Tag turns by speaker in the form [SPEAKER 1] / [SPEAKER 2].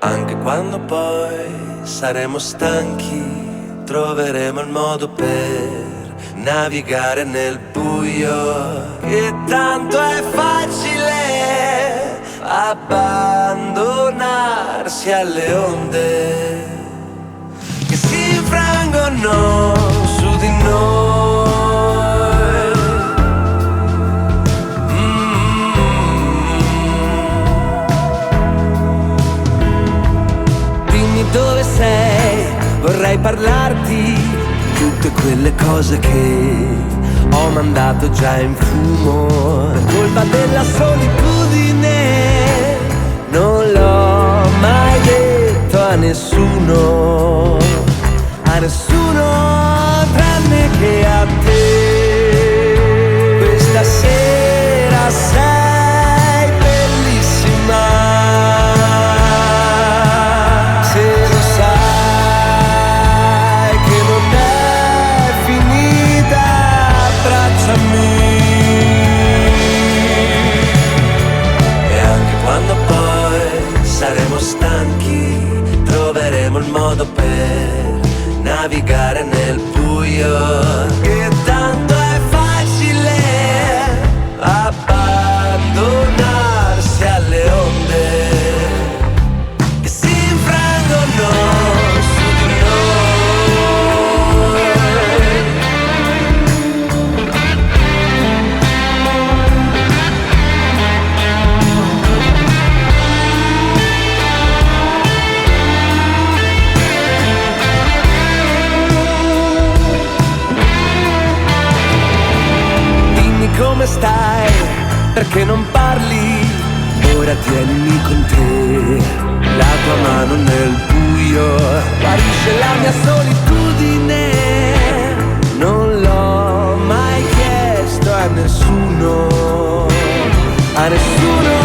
[SPEAKER 1] Anche quando poi saremo stanchi, troveremo il modo per navigare nel buio. E tanto è facile abbandonarsi alle onde che si infrangono su di noi. Dimmi dove sei, vorrei parlarti di tutte quelle cose che ho mandato già in fumo. Per colpa della solitudine non l'ho mai detto a nessuno tranne che a te. Questa sera sei bellissima, se lo sai che non è finita, abbracciami. E anche quando poi saremo stanchi, troveremo il modo per navigare nel buio. E tanto è facile abbandonarsi alle onde che si infrangono su di come stai, perché non parli? Ora tienimi con te, la tua mano nel buio, guarisce la mia solitudine. Non l'ho mai chiesto a nessuno, a nessuno.